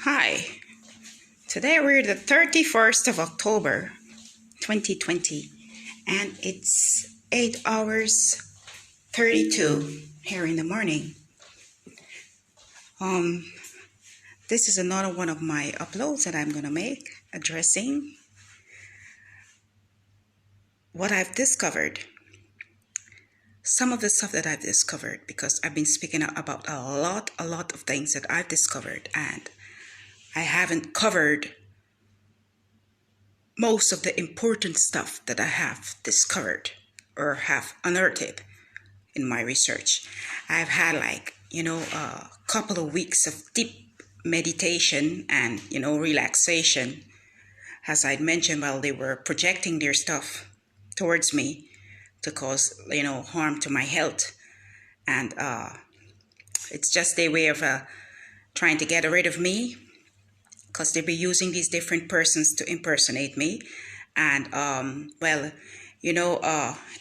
Hi, today we're the 31st of October 2020 and it's 8 hours 32 here in the morning. This is another one of my uploads that I'm going to make addressing what I've discovered. Some of the stuff that I've discovered, because I've been speaking about a lot of things that I've discovered, and I haven't covered most of the important stuff that I have discovered or have unearthed in my research. I've had a couple of weeks of deep meditation and, relaxation. As I'd mentioned, while they were projecting their stuff towards me to cause, harm to my health. And it's just their way of trying to get rid of me, because they'll be using these different persons to impersonate me. And,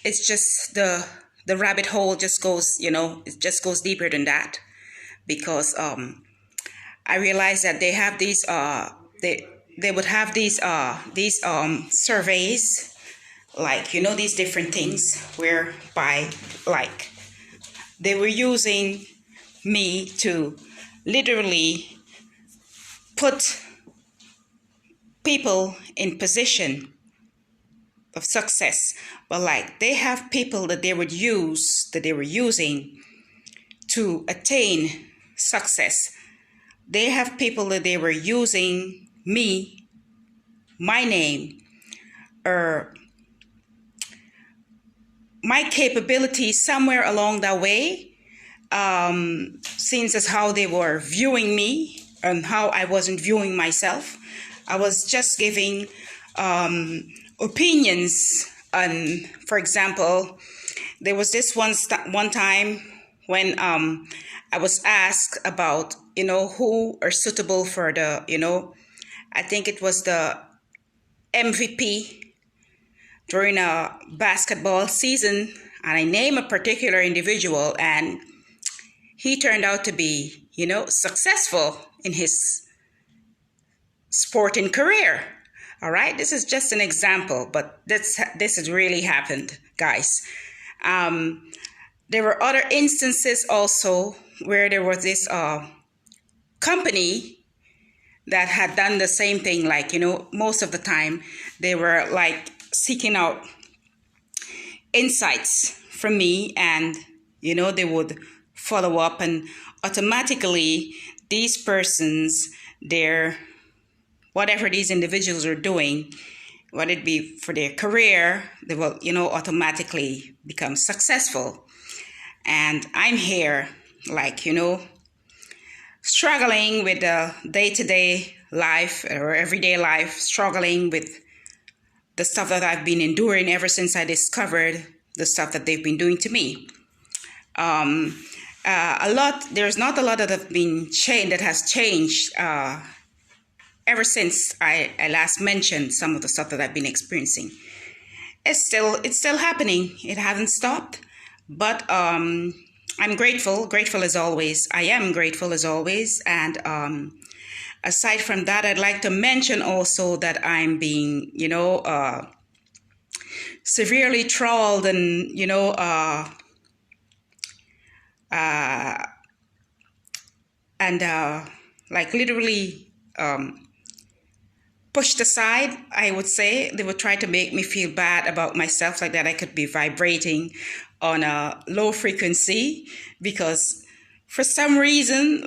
it's just the rabbit hole just goes, it just goes deeper than that. Because I realized that they have these, they would have these surveys, these different things, whereby, they were using me to literally put people in position of success. But they have people that they were using to attain success. They have people that they were using me, my name, or my capabilities somewhere along that way, since as how they were viewing me and how I wasn't viewing myself. I was just giving opinions. And for example, there was this one time when I was asked about, who are suitable for the, I think it was the MVP during a basketball season. And I named a particular individual, and he turned out to be, successful in his sporting career. All right, this is just an example, but this has really happened, guys. There were other instances also where there was this company that had done the same thing. Most of the time they were seeking out insights from me, and they would follow up, and automatically these persons, whatever these individuals are doing, whether it be for their career, they will, automatically become successful. And I'm here, struggling with the day-to-day life or everyday life, struggling with the stuff that I've been enduring ever since I discovered the stuff that they've been doing to me. There's not a lot that has changed ever since I last mentioned some of the stuff that I've been experiencing. It's still happening. It hasn't stopped. But I'm grateful as always. I am grateful as always. And aside from that, I'd like to mention also that I'm being, severely trawled and, literally pushed aside, I would say. They would try to make me feel bad about myself, like that I could be vibrating on a low frequency, because for some reason,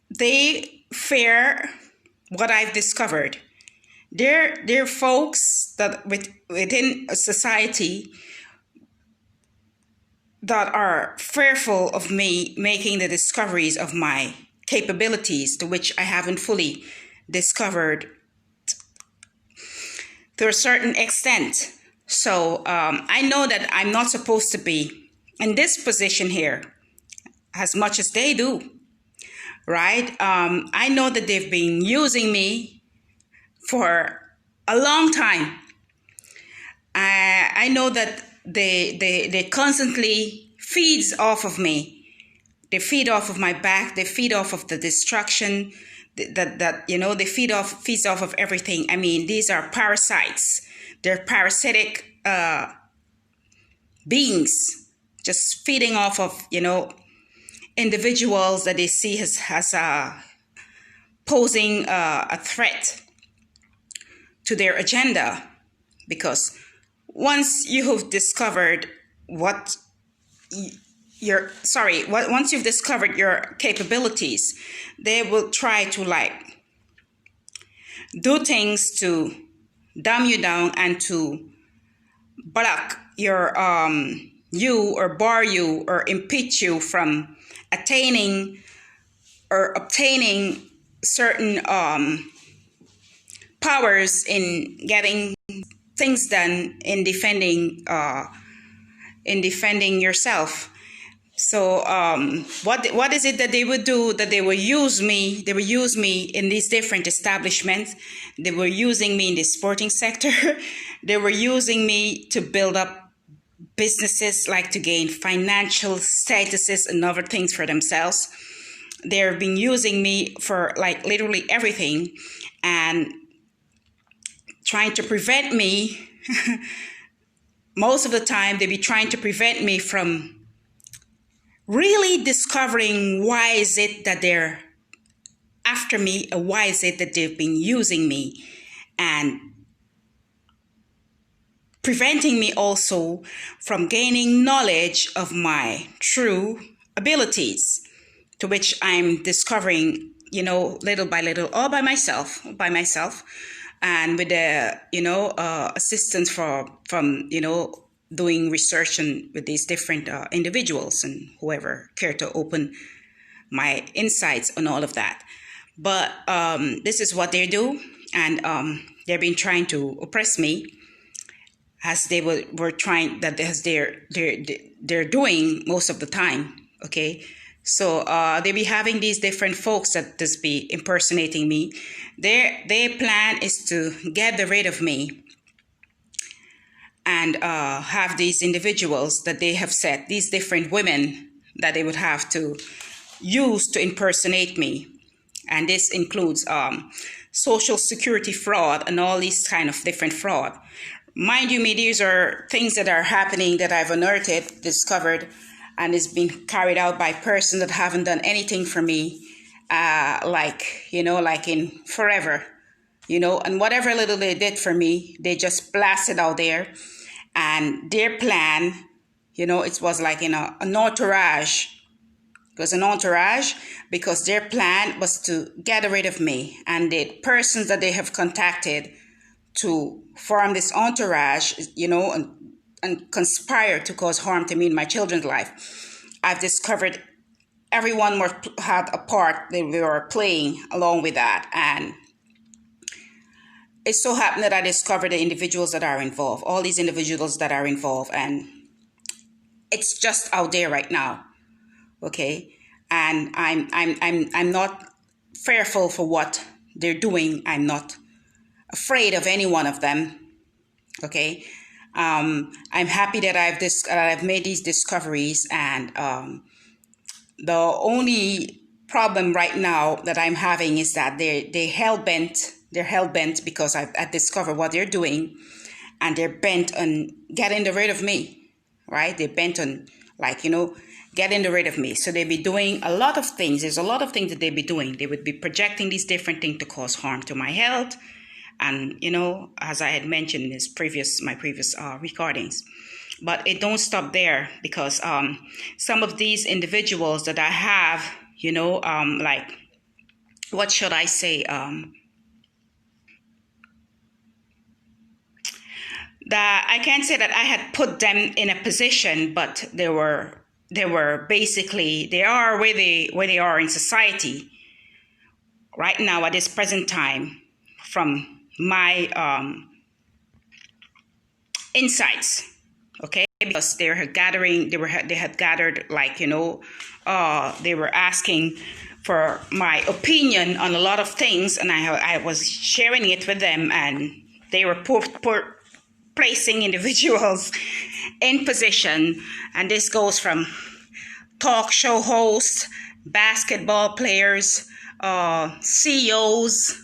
they fear what I've discovered. They're folks that within a society that are fearful of me making the discoveries of my capabilities, to which I haven't fully discovered to a certain extent. So I know that I'm not supposed to be in this position here as much as they do, right? I know that they've been using me for a long time. I know that they constantly feeds off of me. They feed off of my back. They feed off of the destruction that they feeds off of everything. I mean, these are parasites. They're parasitic beings, just feeding off of individuals that they see as posing a threat to their agenda. Because once you have discovered once you've discovered your capabilities, they will try to do things to dumb you down and to block your you or bar you or impede you from attaining or obtaining certain powers in getting things done in defending yourself. So what is it that they would do? That they will use me. They will use me in these different establishments. They were using me in the sporting sector. They were using me to build up businesses, like to gain financial statuses and other things for themselves. They've been using me for literally everything, and trying to prevent me. Most of the time, they be trying to prevent me from really discovering why is it that they're after me, or why is it that they've been using me, and preventing me also from gaining knowledge of my true abilities, to which I'm discovering, little by little, all by myself, and with the, assistance from doing research and with these different individuals and whoever care to open my insights on all of that. But this is what they do, and they've been trying to oppress me, as they were trying, that as they're doing most of the time. Okay, so they be having these different folks that just be impersonating me. Their plan is to get rid of me, and have these individuals that they have set, these different women that they would have to use to impersonate me. And this includes social security fraud and all these kind of different fraud. Mind you, these are things that are happening that I've unearthed, discovered, and it's been carried out by persons that haven't done anything for me, in forever, and whatever little they did for me, they just blasted out there. And their plan, it was like in an entourage. It was an entourage, because their plan was to get rid of me. And the persons that they have contacted to form this entourage, and conspire to cause harm to me and my children's life. I've discovered everyone had a part they were playing along with that. And it so happened that I discovered the individuals that are involved, all these individuals that are involved, and it's just out there right now. Okay, and I'm not fearful for what they're doing. I'm not afraid of any one of them. Okay, I'm happy that I've made these discoveries, and the only problem right now that I'm having is that they're hell bent. They're hell bent because I discovered what they're doing, and they're bent on getting rid of me. Right? They're bent on getting rid of me. So they be doing a lot of things. There's a lot of things that they be doing. They would be projecting these different things to cause harm to my health. And, as I had mentioned in my previous recordings. But it don't stop there, because some of these individuals that I have, what should I say? That I can't say that I had put them in a position, but they were basically, they are where they are in society right now at this present time, from my insights. Okay, because they had gathered they were asking for my opinion on a lot of things, and I was sharing it with them, and they were placing individuals in position. And this goes from talk show hosts, basketball players, CEOs,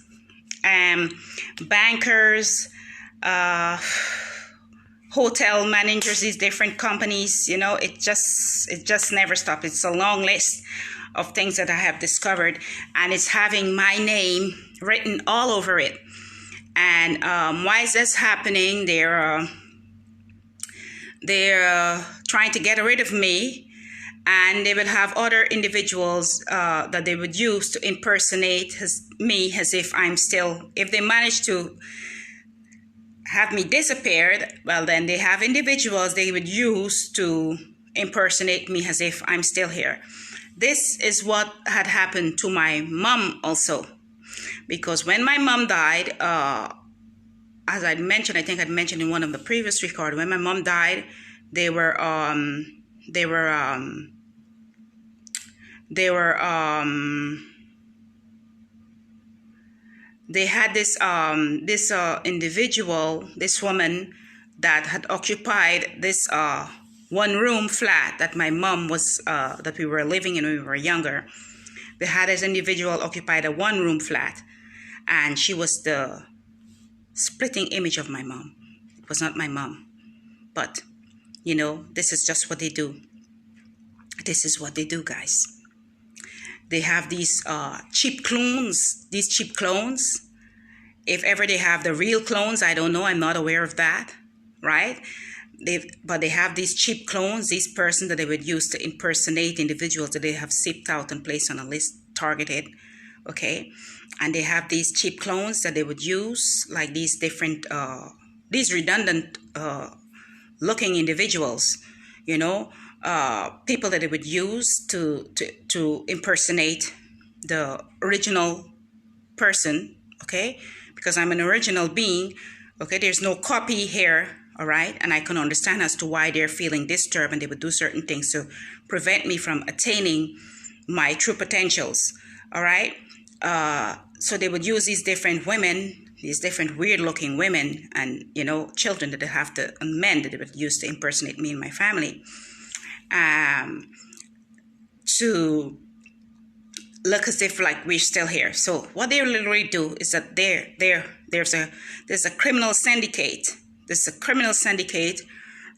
bankers, uh, hotel managers, these different companies. It just never stops. It's a long list of things that I have discovered, and it's having my name written all over it. And why is this happening? They're trying to get rid of me, and they will have other individuals that they would use to impersonate me as if I'm still. If they manage to have me disappeared, well, then they have individuals they would use to impersonate me as if I'm still here. This is what had happened to my mom also, because when my mom died, as I mentioned, I think I'd mentioned in one of the previous recordings, when my mom died, they had this individual, this woman that had occupied this one room flat that my mom was that we were living in when we were younger. They had this individual occupied a one room flat, and she was the splitting image of my mom. It was not my mom, but this is just what they do. This is what they do, guys. They have these cheap clones. If ever they have the real clones, I don't know. I'm not aware of that, right? But they have these cheap clones, these persons that they would use to impersonate individuals that they have sipped out and placed on a list, targeted, okay? And they have these cheap clones that they would use, like these different, these redundant looking individuals, people that they would use to impersonate the original person, okay? Because I'm an original being, okay? There's no copy here, all right? And I can understand as to why they're feeling disturbed, and they would do certain things to prevent me from attaining my true potentials, all right? So they would use these different women, these different weird-looking women, and, children that they have to, and men that they would use to impersonate me and my family, to look as if like we're still here. So what they literally do is that there's a criminal syndicate. There's a criminal syndicate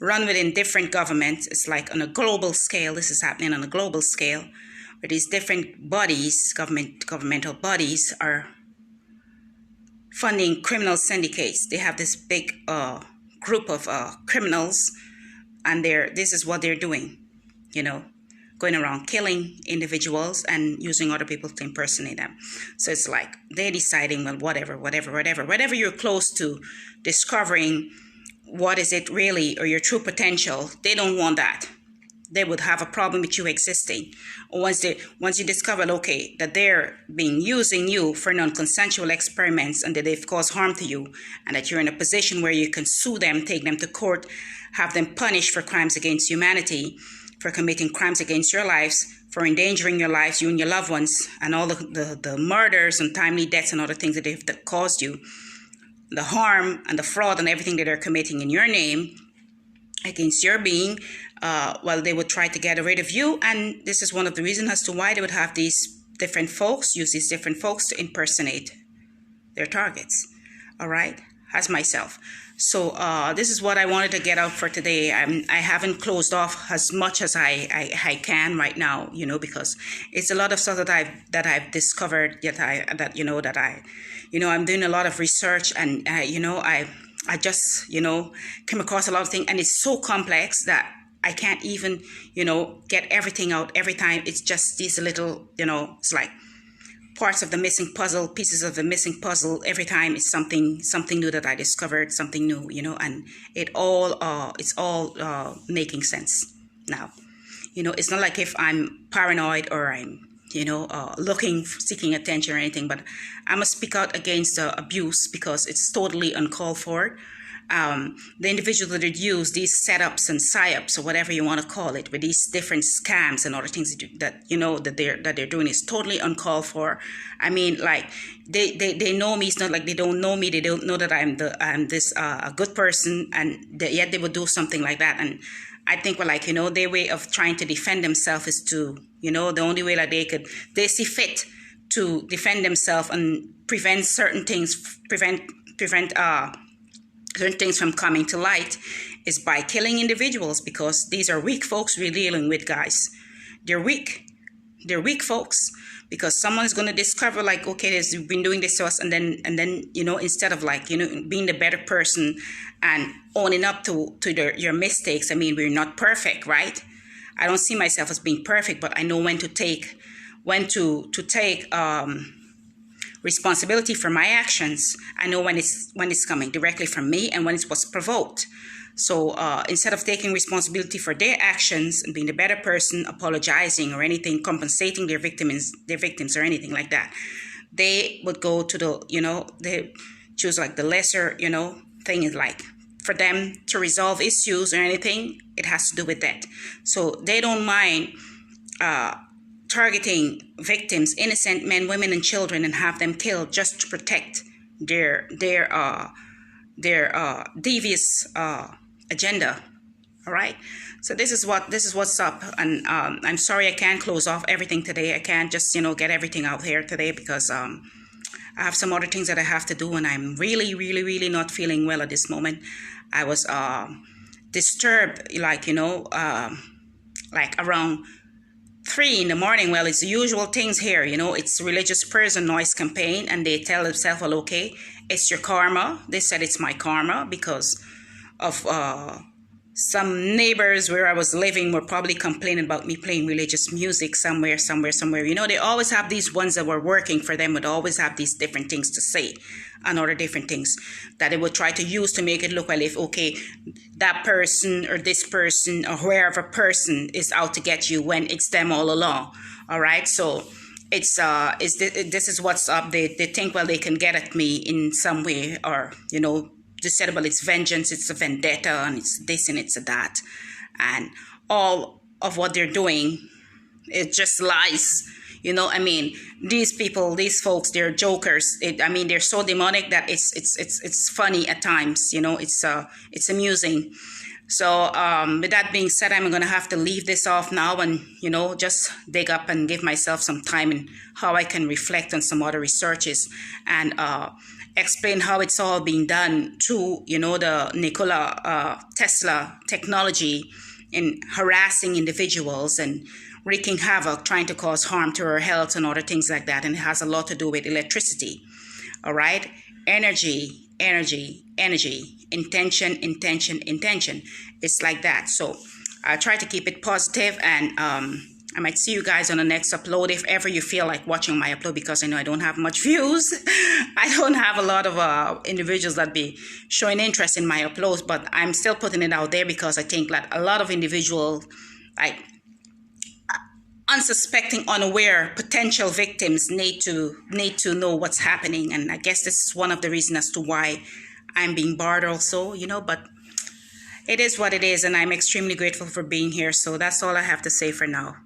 run within different governments. It's like on a global scale. This is happening on a global scale, where these different bodies, governmental bodies, are funding criminal syndicates. They have this big group of criminals, and this is what they're doing, going around killing individuals and using other people to impersonate them. So it's like they're deciding, well, whatever you're close to discovering what is it really, or your true potential, they don't want that. They would have a problem with you existing. Once you discover, okay, that they're using you for non-consensual experiments, and that they've caused harm to you, and that you're in a position where you can sue them, take them to court, have them punished for crimes against humanity, for committing crimes against your lives, for endangering your lives, you and your loved ones, and all the murders and timely deaths and other things that they've caused you, the harm and the fraud and everything that they're committing in your name against your being, they would try to get rid of you. And this is one of the reasons as to why they would have these different folks, use these different folks to impersonate their targets. All right, as myself. So this is what I wanted to get out for today. I haven't closed off as much as I can right now, because it's a lot of stuff that I've discovered. I'm doing a lot of research, and I just came across a lot of things, and it's so complex that I can't even get everything out every time. It's just these little it's like parts of the missing puzzle, pieces of the missing puzzle. Every time it's something new that I discovered, something new, and it's all making sense now. It's not like if I'm paranoid or I'm seeking attention or anything, but I must speak out against abuse, because it's totally uncalled for. The individuals that would use these setups and psyops, or whatever you want to call it, with these different scams and other things that they're doing, is totally uncalled for. I mean, like they know me. It's not like they don't know me. They don't know that I'm this a good person, and yet they would do something like that. And I think, their way of trying to defend themselves is to, the only way that they see fit to defend themselves and prevent certain things, prevent certain things from coming to light, is by killing individuals, because these are weak folks we're dealing with, guys. They're weak. They're weak folks, because someone's going to discover, like, okay, they've been doing this to us, and then instead of, like, being the better person and owning up to your mistakes. I mean, we're not perfect, right? I don't see myself as being perfect, but I know when to take responsibility for my actions. I know when it's coming directly from me and when it was provoked. So instead of taking responsibility for their actions and being the better person, apologizing or anything, compensating their victims or anything like that, they would go to they choose like the lesser, thing is, like, for them to resolve issues or anything, it has to do with that. So they don't mind targeting victims, innocent men, women, and children, and have them killed just to protect their devious agenda. All right. So this is what's up, and I'm sorry I can't close off everything today. I can't just get everything out here today, because I have some other things that I have to do, and I'm really, really, really not feeling well at this moment. I was disturbed, like around 3 in the morning. Well, it's the usual things here, it's religious prayers and noise campaign, and they tell themselves, well, okay, it's your karma. They said it's my karma because of some neighbors where I was living were probably complaining about me playing religious music somewhere. They always have these ones that were working for them would always have these different things to say, and other different things that they would try to use to make it look like, if, okay, that person or this person or whoever person is out to get you, when it's them all along. All right. So this is what's up. They think, well, they can get at me in some way, or, they said, well, it's vengeance, it's a vendetta, and it's this and it's a that. And all of what they're doing, it just lies. These people, these folks, they're jokers. They're so demonic that it's funny at times. It's amusing. So with that being said, I'm going to have to leave this off now and, just dig up and give myself some time and how I can reflect on some other researches and explain how it's all being done to, the Nikola Tesla technology in harassing individuals and wreaking havoc, trying to cause harm to our health and other things like that. And it has a lot to do with electricity. All right. Energy, intention. It's like that. So I try to keep it positive, and I might see you guys on the next upload if ever you feel like watching my upload, because I know I don't have much views. I don't have a lot of individuals that be showing interest in my uploads, but I'm still putting it out there because I think that a lot of individuals, like unsuspecting, unaware potential victims, need to know what's happening. And I guess this is one of the reasons as to why I'm being barred also, but it is what it is, and I'm extremely grateful for being here. So that's all I have to say for now.